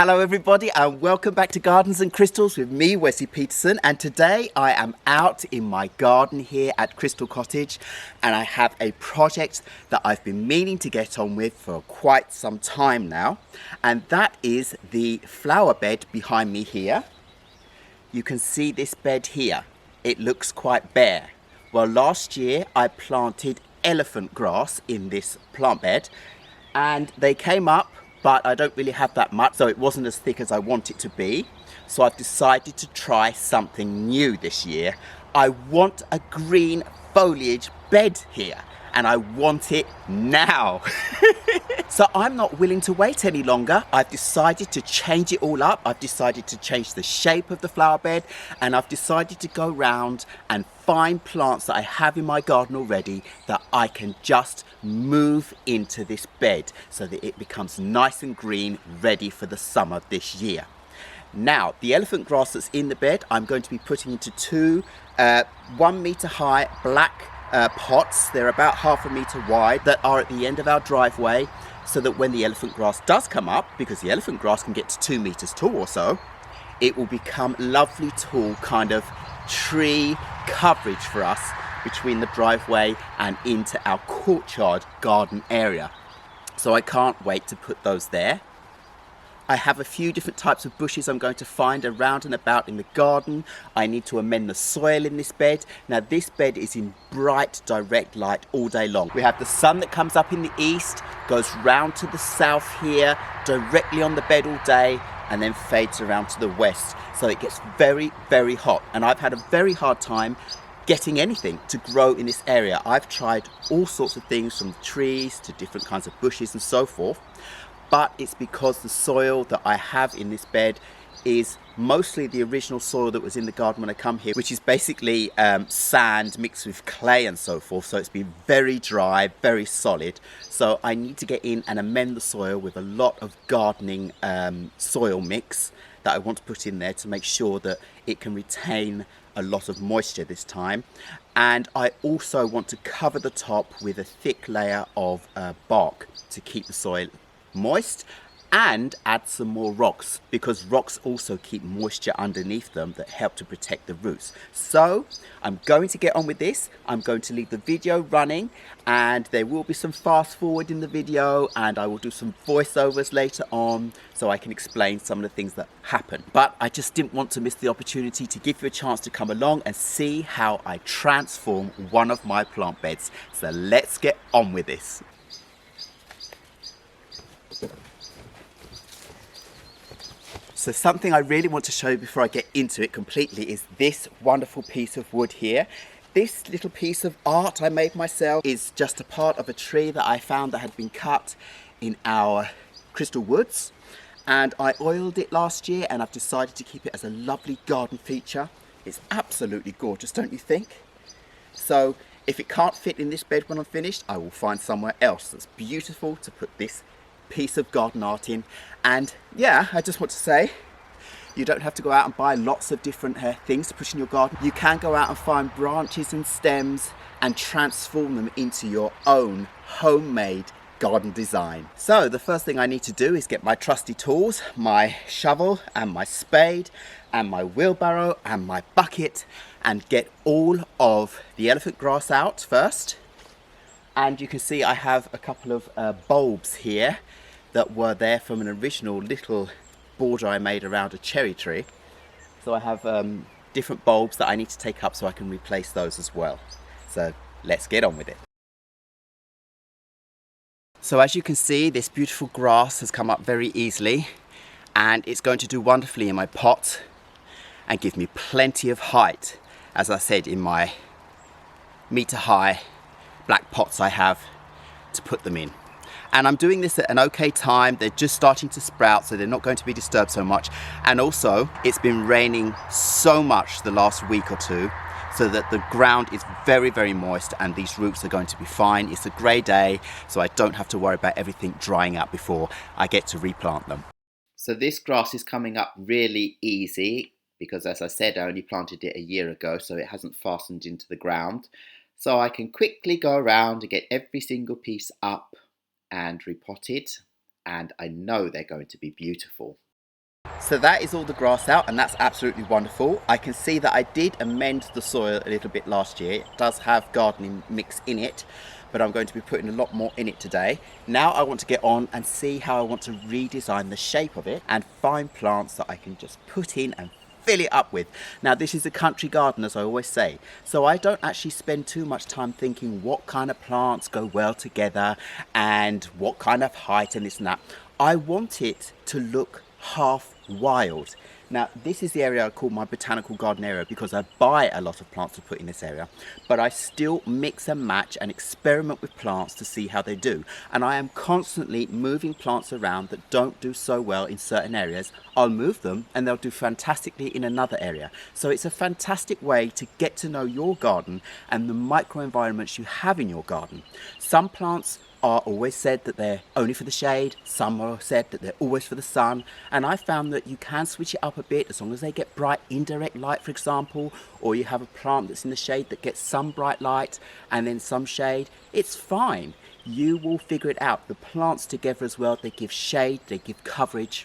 Hello everybody and welcome back to Gardens and Crystals with me, Wesley Peterson, and today I am out in my garden here at Crystal Cottage and I have a project that I've been meaning to get on with for quite some time now, and that is the flower bed behind me here. You can see this bed here. It looks quite bare. Well, last year I planted elephant grass in this plant bed and they came up, but I don't really have that much, so it wasn't as thick as I want it to be. So I've decided to try something new this year. I want a green foliage bed here, and I want it now. So I'm not willing to wait any longer. I've decided to change it all up. I've decided to change the shape of the flower bed, and I've decided to go round and find plants that I have in my garden already that I can just move into this bed so that it becomes nice and green, ready for the summer this year. Now, the elephant grass that's in the bed, I'm going to be putting into two 1 meter high black pots. They're about ½ meter wide, that are at the end of our driveway, so that when the elephant grass does come up, because the elephant grass can get to 2 meters tall or so, it will become lovely tall kind of tree coverage for us between the driveway and into our courtyard garden area. So I can't wait to put those there. I have a few different types of bushes I'm going to find around and about in the garden. I need to amend the soil in this bed. Now this bed is in bright direct light all day long. We have the sun that comes up in the east, goes round to the south here, directly on the bed all day, and then fades around to the west. So it gets very, very hot. And I've had a very hard time getting anything to grow in this area. I've tried all sorts of things, from trees to different kinds of bushes and so forth. But it's because the soil that I have in this bed is mostly the original soil that was in the garden when I come here, which is basically sand mixed with clay and so forth. So it's been very dry, very solid. So I need to get in and amend the soil with a lot of gardening soil mix that I want to put in there to make sure that it can retain a lot of moisture this time. And I also want to cover the top with a thick layer of bark to keep the soil moist, and add some more rocks, because rocks also keep moisture underneath them that help to protect the roots. So I'm going to get on with this. I'm going to leave the video running, and there will be some fast forward in the video, and I will do some voiceovers later on so I can explain some of the things that happen. But I just didn't want to miss the opportunity to give you a chance to come along and see how I transform one of my plant beds. So let's get on with this. So something I really want to show you before I get into it completely is this wonderful piece of wood here. This little piece of art I made myself is just a part of a tree that I found that had been cut in our crystal woods, and I oiled it last year, and I've decided to keep it as a lovely garden feature. It's absolutely gorgeous, don't you think? So if it can't fit in this bed when I'm finished, I will find somewhere else that's beautiful to put this piece of garden art in. And yeah, I just want to say, you don't have to go out and buy lots of different things to put in your garden. You can go out and find branches and stems and transform them into your own homemade garden design. So the first thing I need to do is get my trusty tools, my shovel and my spade and my wheelbarrow and my bucket, and get all of the elephant grass out first. And you can see I have a couple of bulbs here that were there from an original little border I made around a cherry tree. So I have different bulbs that I need to take up so I can replace those as well. So let's get on with it. So as you can see, this beautiful grass has come up very easily, and it's going to do wonderfully in my pot and give me plenty of height, as I said, in my meter high black pots I have to put them in. And I'm doing this at an okay time. They're just starting to sprout, so they're not going to be disturbed so much. And also, it's been raining so much the last week or two, so that the ground is very, very moist, and these roots are going to be fine. It's a grey day, so I don't have to worry about everything drying up before I get to replant them. So this grass is coming up really easy, because as I said, I only planted it a year ago, so it hasn't fastened into the ground. So I can quickly go around and get every single piece up and repotted, and I know they're going to be beautiful. So that is all the grass out, and that's absolutely wonderful. I can see that I did amend the soil a little bit last year. It does have gardening mix in it, but I'm going to be putting a lot more in it today. Now I want to get on and see how I want to redesign the shape of it and find plants that I can just put in and fill it up with. Now this is a country garden, as I always say, so I don't actually spend too much time thinking what kind of plants go well together and what kind of height and this and that. I want it to look half wild. Now this is the area I call my botanical garden area because I buy a lot of plants to put in this area, but I still mix and match and experiment with plants to see how they do, and I am constantly moving plants around that don't do so well in certain areas. I'll move them and they'll do fantastically in another area. So it's a fantastic way to get to know your garden and the microenvironments you have in your garden. Some plants are always said that they're only for the shade, some are said that they're always for the sun, and I found that you can switch it up a bit as long as they get bright indirect light, for example, or you have a plant that's in the shade that gets some bright light and then some shade. It's fine. You will figure it out. The plants together as well, they give shade, they give coverage,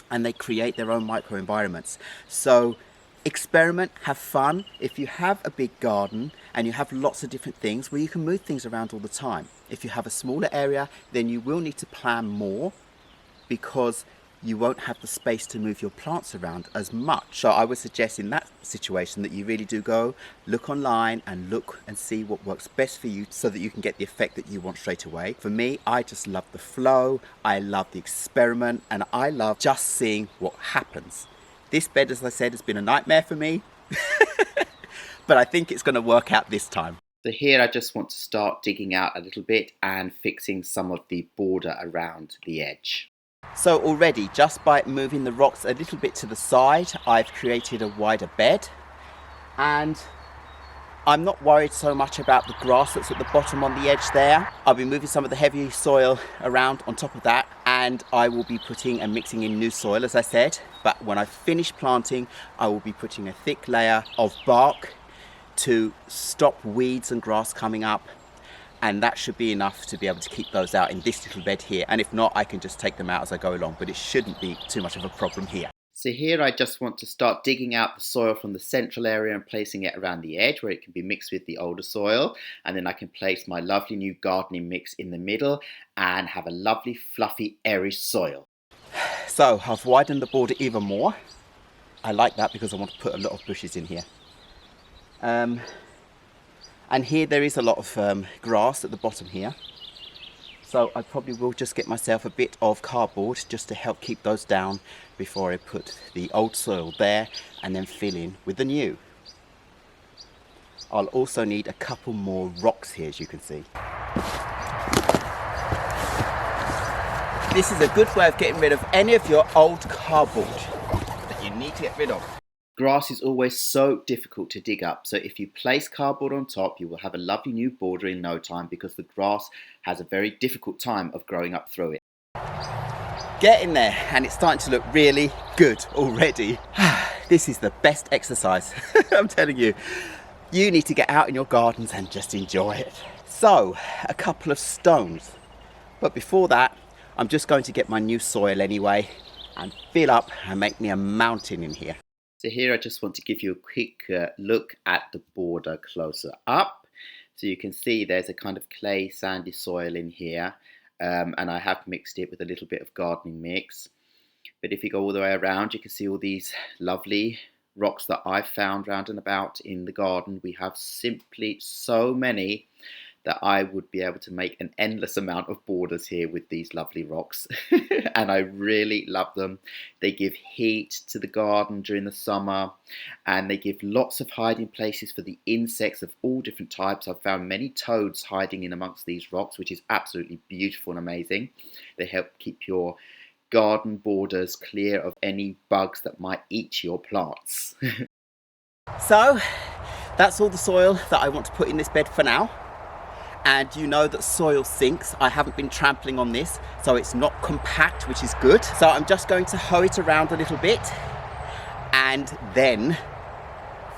and they create their own microenvironments. So experiment, have fun. If you have a big garden and you have lots of different things, well, you can move things around all the time. If you have a smaller area, then you will need to plan more because you won't have the space to move your plants around as much. So I would suggest in that situation that you really do go look online and look and see what works best for you so that you can get the effect that you want straight away. For me, I just love the flow, I love the experiment, and I love just seeing what happens. This bed, as I said, has been a nightmare for me, but I think it's going to work out this time. So here I just want to start digging out a little bit and fixing some of the border around the edge. So already, just by moving the rocks a little bit to the side, I've created a wider bed, and I'm not worried so much about the grass that's at the bottom on the edge there. I'll be moving some of the heavy soil around on top of that, and I will be putting and mixing in new soil, as I said. But when I finish planting, I will be putting a thick layer of bark to stop weeds and grass coming up, and that should be enough to be able to keep those out in this little bed here. And if not, I can just take them out as I go along, but it shouldn't be too much of a problem here. So here I just want to start digging out the soil from the central area and placing it around the edge where it can be mixed with the older soil, and then I can place my lovely new gardening mix in the middle and have a lovely fluffy airy soil. So I've widened the border even more. I like that because I want to put a lot of bushes in here. And here there is a lot of grass at the bottom here. So I probably will just get myself a bit of cardboard just to help keep those down before I put the old soil there and then fill in with the new. I'll also need a couple more rocks here, as you can see. This is a good way of getting rid of any of your old cardboard that you need to get rid of. Grass is always so difficult to dig up, so if you place cardboard on top, you will have a lovely new border in no time because the grass has a very difficult time of growing up through it. Get in there, and it's starting to look really good already. This is the best exercise, I'm telling you. You need to get out in your gardens and just enjoy it. So, a couple of stones. But before that, I'm just going to get my new soil anyway and fill up and make me a mountain in here. So here I just want to give you a quick look at the border closer up. So you can see there's a kind of clay sandy soil in here, and I have mixed it with a little bit of gardening mix. But if you go all the way around, you can see all these lovely rocks that I've found round and about in the garden. We have simply so many that I would be able to make an endless amount of borders here with these lovely rocks. And I really love them. They give heat to the garden during the summer, and they give lots of hiding places for the insects of all different types. I've found many toads hiding in amongst these rocks, which is absolutely beautiful and amazing. They help keep your garden borders clear of any bugs that might eat your plants. So that's all the soil that I want to put in this bed for now. And you know that soil sinks. I haven't been trampling on this, so it's not compact, which is good. So I'm just going to hoe it around a little bit and then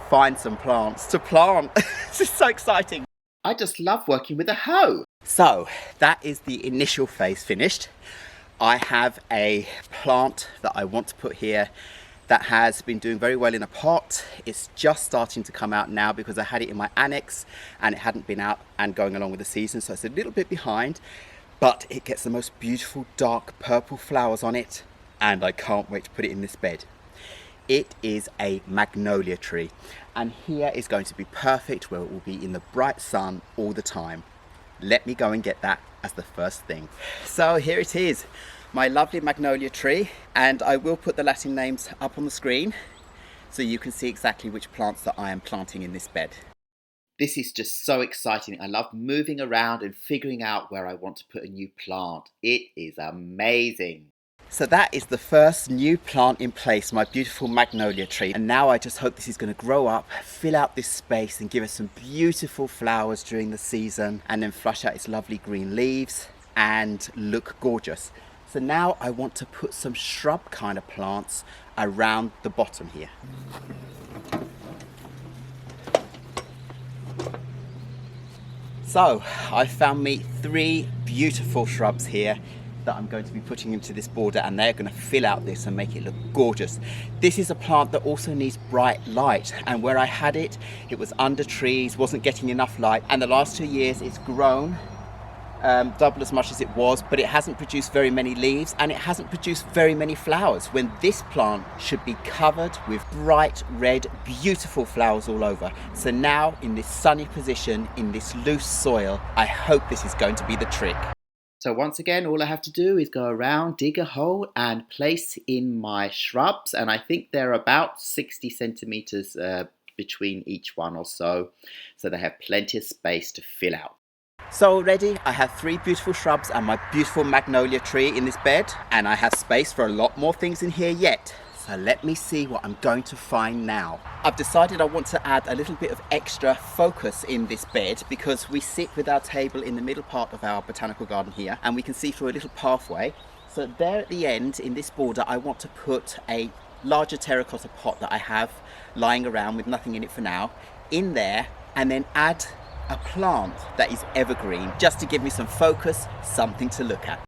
find some plants to plant. This is so exciting. I just love working with a hoe. So that is the initial phase finished. I have a plant that I want to put here that has been doing very well in a pot. It's just starting to come out now because I had it in my annex and it hadn't been out and going along with the season, so it's a little bit behind, but it gets the most beautiful dark purple flowers on it, and I can't wait to put it in this bed. It is a magnolia tree, and here is going to be perfect where it will be in the bright sun all the time. Let me go and get that as the first thing. So here it is, my lovely magnolia tree, and I will put the Latin names up on the screen so you can see exactly which plants that I am planting in this bed. This is just so exciting. I love moving around and figuring out where I want to put a new plant. It is amazing. So that is the first new plant in place, my beautiful magnolia tree. And now I just hope this is going to grow up, fill out this space and give us some beautiful flowers during the season, and then flush out its lovely green leaves and look gorgeous. So now I want to put some shrub kind of plants around the bottom here. So I found me 3 beautiful shrubs here that I'm going to be putting into this border, and they're going to fill out this and make it look gorgeous. This is a plant that also needs bright light, and where I had it, it was under trees, wasn't getting enough light, and the last 2 years it's grown double as much as it was, but it hasn't produced very many leaves and it hasn't produced very many flowers, when this plant should be covered with bright red beautiful flowers all over. So now in this sunny position, in this loose soil, I hope this is going to be the trick. So once again, all I have to do is go around, dig a hole and place in my shrubs, and I think they're about 60 centimeters between each one or so they have plenty of space to fill out. So already I have 3 beautiful shrubs and my beautiful magnolia tree in this bed, and I have space for a lot more things in here yet. So let me see what I'm going to find now. I've decided I want to add a little bit of extra focus in this bed because we sit with our table in the middle part of our botanical garden here, and we can see through a little pathway. So there at the end in this border I want to put a larger terracotta pot that I have lying around with nothing in it for now in there, and then add a plant that is evergreen just to give me some focus, something to look at.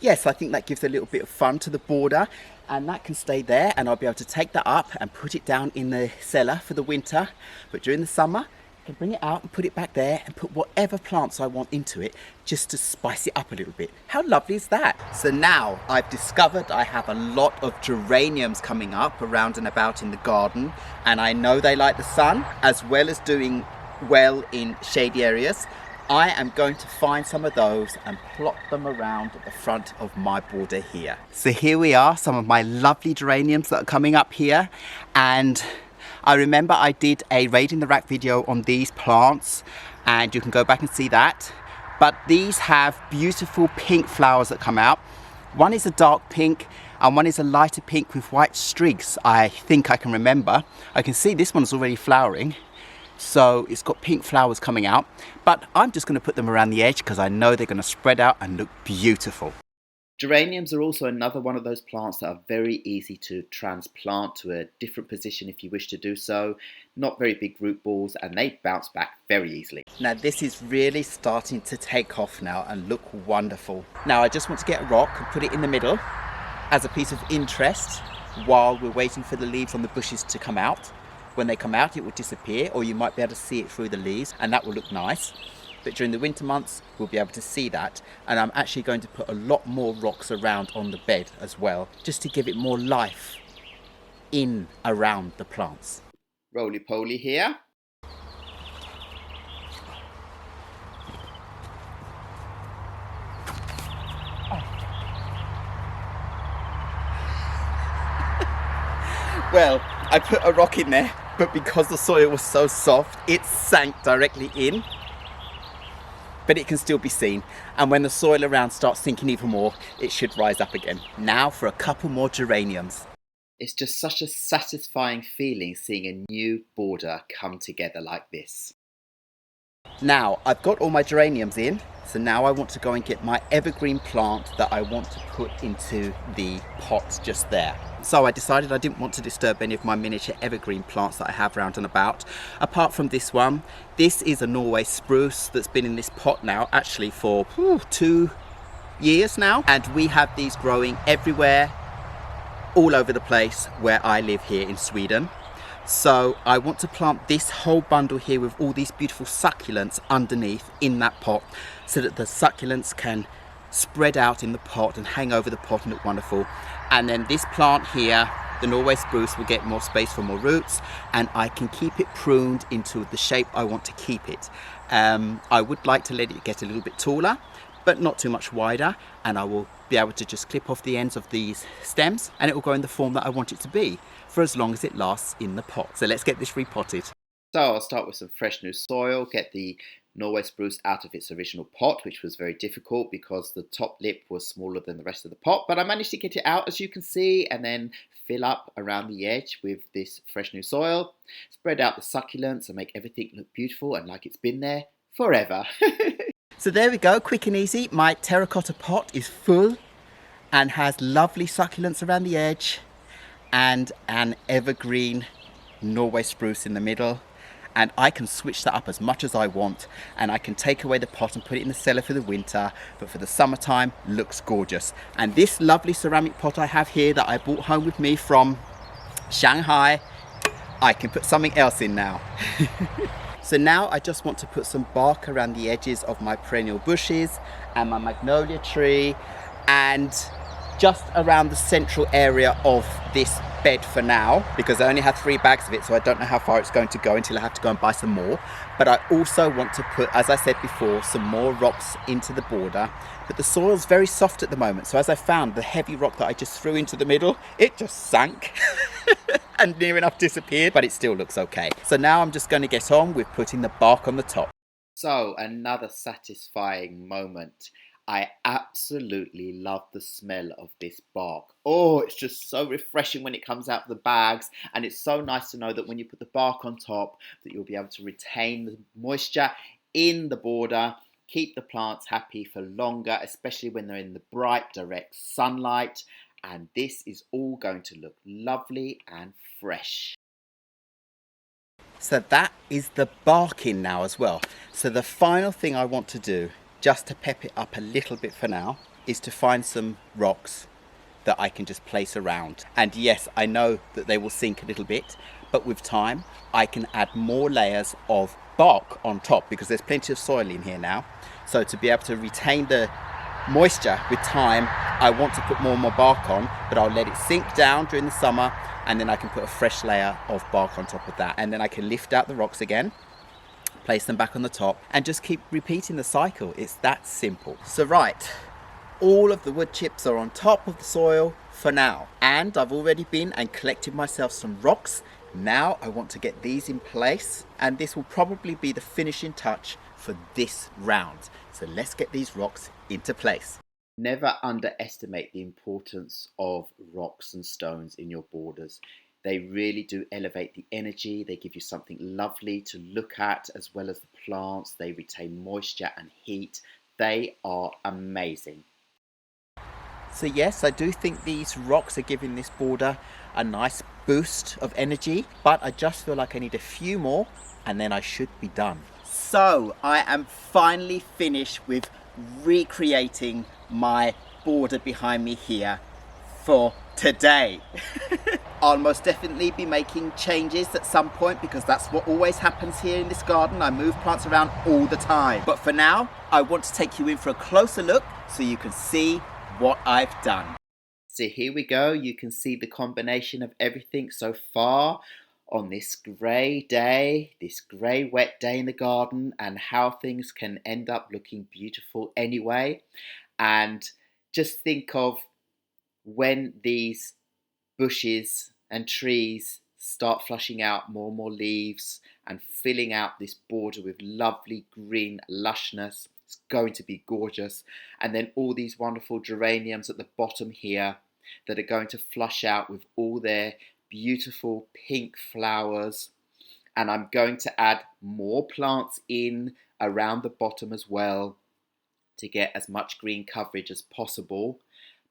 Yes, I think that gives a little bit of fun to the border, and that can stay there, and I'll be able to take that up and put it down in the cellar for the winter, but during the summer I can bring it out and put it back there and put whatever plants I want into it just to spice it up a little bit. How lovely is that? So now I've discovered I have a lot of geraniums coming up around and about in the garden, and I know they like the sun as well as doing well in shady areas. I am going to find some of those and plot them around at the front of my border here. So here we are, some of my lovely geraniums that are coming up here, and I remember I did a raid in the rack video on these plants, and you can go back and see that. But these have beautiful pink flowers that come out. One is a dark pink and one is a lighter pink with white streaks, I think I can remember. I can see this one's already flowering, so it's got pink flowers coming out. But I'm just going to put them around the edge because I know they're going to spread out and look beautiful. Geraniums are also another one of those plants that are very easy to transplant to a different position if you wish to do so. Not very big root balls, and they bounce back very easily. Now this is really starting to take off now and look wonderful. Now I just want to get a rock and put it in the middle as a piece of interest while we're waiting for the leaves on the bushes to come out. When they come out it will disappear, or you might be able to see it through the leaves, and that will look nice. But during the winter months we'll be able to see that, and I'm actually going to put a lot more rocks around on the bed as well, just to give it more life in around the plants. Roly-poly here. Well, I put a rock in there, but because the soil was so soft it sank directly in. But it can still be seen, and when the soil around starts sinking even more, it should rise up again. Now for a couple more geraniums. It's just such a satisfying feeling seeing a new border come together like this. Now I've got all my geraniums in, So now I want to go and get my evergreen plant that I want to put into the pot just there. So I decided I didn't want to disturb any of my miniature evergreen plants that I have round and about, apart from this one. This is a Norway Spruce that's been in this pot now actually for 2 years now, and we have these growing everywhere, all over the place where I live here in Sweden. So I want to plant this whole bundle here with all these beautiful succulents underneath in that pot, so that the succulents can spread out in the pot and hang over the pot and look wonderful. And then this plant here, the Norway Spruce, will get more space for more roots, and I can keep it pruned into the shape I want to keep it. I would like to let it get a little bit taller, but not too much wider, and I will be able to just clip off the ends of these stems and it will go in the form that I want it to be for as long as it lasts in the pot. So let's get this repotted. So I'll start with some fresh new soil, get the Norway Spruce out of its original pot, which was very difficult because the top lip was smaller than the rest of the pot, but I managed to get it out, as you can see, and then fill up around the edge with this fresh new soil, spread out the succulents and make everything look beautiful and like it's been there forever. So there we go, quick and easy. My terracotta pot is full and has lovely succulents around the edge and an evergreen Norway Spruce in the middle. And I can switch that up as much as I want, and I can take away the pot and put it in the cellar for the winter, but for the summertime, looks gorgeous. And this lovely ceramic pot I have here that I brought home with me from Shanghai, I can put something else in now. So now I just want to put some bark around the edges of my perennial bushes and my magnolia tree, and just around the central area of this bed for now, because I only have 3 bags of it, so I don't know how far it's going to go until I have to go and buy some more. But I also want to put, as I said before, some more rocks into the border, but the soil's very soft at the moment. So as I found, the heavy rock that I just threw into the middle, it just sank and near enough disappeared, but it still looks okay. So now I'm just going to get on with putting the bark on the top. So another satisfying moment. I absolutely love the smell of this bark. Oh, it's just so refreshing when it comes out of the bags, and it's so nice to know that when you put the bark on top that you'll be able to retain the moisture in the border, keep the plants happy for longer, especially when they're in the bright direct sunlight, and this is all going to look lovely and fresh. So that is the bark in now as well. So the final thing I want to do, just to pep it up a little bit for now, is to find some rocks that I can just place around. And yes, I know that they will sink a little bit, but with time I can add more layers of bark on top, because there's plenty of soil in here now. So to be able to retain the moisture with time, I want to put more and more bark on, but I'll let it sink down during the summer, and then I can put a fresh layer of bark on top of that, and then I can lift out the rocks again, place them back on the top, and just keep repeating the cycle. It's that simple. So right, all of the wood chips are on top of the soil for now, and I've already been and collected myself some rocks. Now I want to get these in place, and this will probably be the finishing touch for this round. So let's get these rocks into place. Never underestimate the importance of rocks and stones in your borders. They really do elevate the energy. They give you something lovely to look at, as well as the plants. They retain moisture and heat. They are amazing. So yes, I do think these rocks are giving this border a nice boost of energy, but I just feel like I need a few more and then I should be done. So I am finally finished with recreating my border behind me here for today. I'll most definitely be making changes at some point, because that's what always happens here in this garden. I move plants around all the time. But for now, I want to take you in for a closer look so you can see what I've done. So here we go. You can see the combination of everything so far on this grey day, this grey wet day in the garden, and how things can end up looking beautiful anyway. And just think of when these bushes and trees start flushing out more and more leaves and filling out this border with lovely green lushness. It's going to be gorgeous. And then all these wonderful geraniums at the bottom here that are going to flush out with all their beautiful pink flowers. And I'm going to add more plants in around the bottom as well. to get as much green coverage as possible.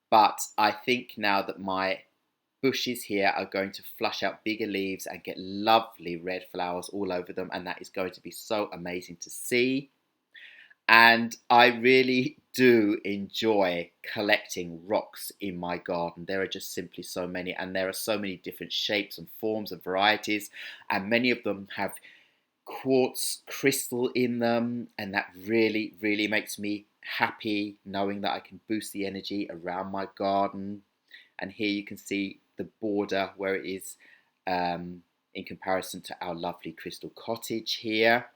But I think now that my bushes here are going to flush out bigger leaves and get lovely red flowers all over them, and that is going to be so amazing to see. And I really do enjoy collecting rocks in my garden. There are just simply so many, and there are so many different shapes and forms and varieties, and many of them have quartz crystal in them, and that really makes me happy knowing that I can boost the energy around my garden. And here you can see the border where it is in comparison to our lovely crystal cottage here,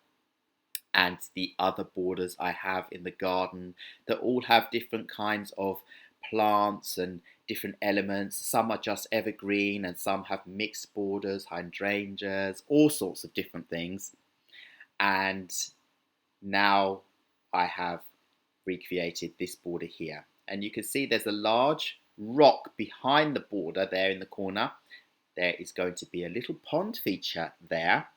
and the other borders I have in the garden that all have different kinds of plants and different elements. Some are just evergreen and some have mixed borders, hydrangeas, all sorts of different things. And now I have recreated this border here, and you can see there's a large rock behind the border there in the corner. There is going to be a little pond feature there,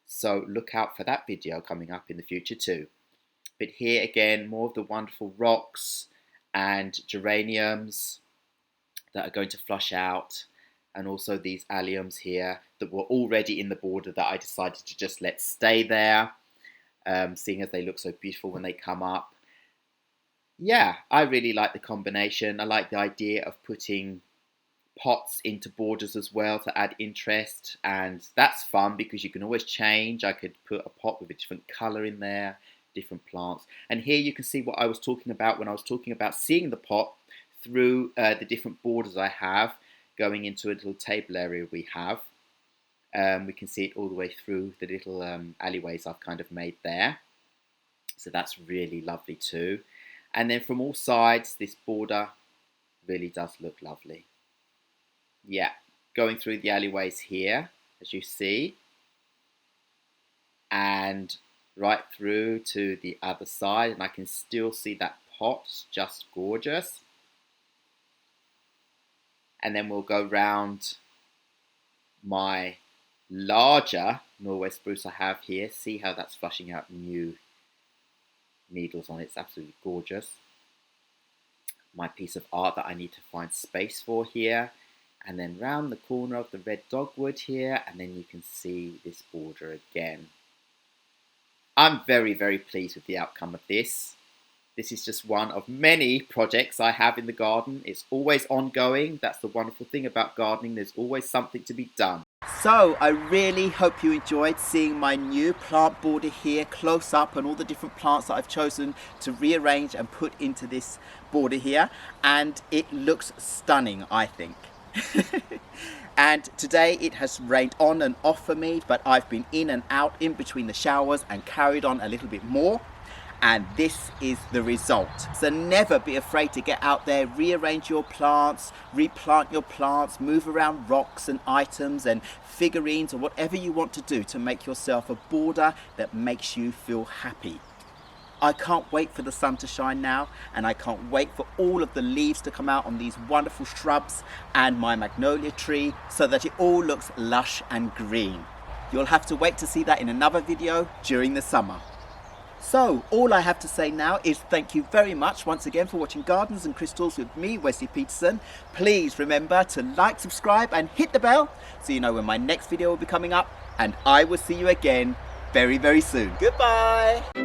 so look out for that video coming up in the future too. But here again, more of the wonderful rocks and geraniums that are going to flush out, and also these alliums here that were already in the border that I decided to just let stay there, seeing as they look so beautiful when they come up. Yeah, I really like the combination. I like the idea of putting pots into borders as well to add interest, and that's fun because you can always change. I could put a pot with a different colour in there, different plants. And here you can see what I was talking about when I was talking about seeing the pot through the different borders I have going into a little table area we have. We can see it all the way through the little alleyways I've kind of made there. So that's really lovely too. And then from all sides, this border really does look lovely. Yeah, going through the alleyways here, as you see, and right through to the other side, and I can still see that pot, it's just gorgeous. And then we'll go round my larger Norway spruce I have here. See how that's flushing out new needles on it. It's absolutely gorgeous. My piece of art that I need to find space for here. And then round the corner of the red dogwood here, and then you can see this border again. I'm very pleased with the outcome of this. This is just one of many projects I have in the garden. It's always ongoing. That's the wonderful thing about gardening. There's always something to be done. So I really hope you enjoyed seeing my new plant border here close up, and all the different plants that I've chosen to rearrange and put into this border here. And it looks stunning, I think. And today it has rained on and off for me, but I've been in and out in between the showers and carried on a little bit more, and this is the result. So never be afraid to get out there, rearrange your plants, replant your plants, move around rocks and items and figurines or whatever you want to do to make yourself a border that makes you feel happy. I can't wait for the sun to shine now, and I can't wait for all of the leaves to come out on these wonderful shrubs and my magnolia tree so that it all looks lush and green. You'll have to wait to see that in another video during the summer. So all I have to say now is thank you very much once again for watching Gardens and Crystals with me, Wesley Peterson. Please remember to like, subscribe and hit the bell so you know when my next video will be coming up, and I will see you again very soon. Goodbye!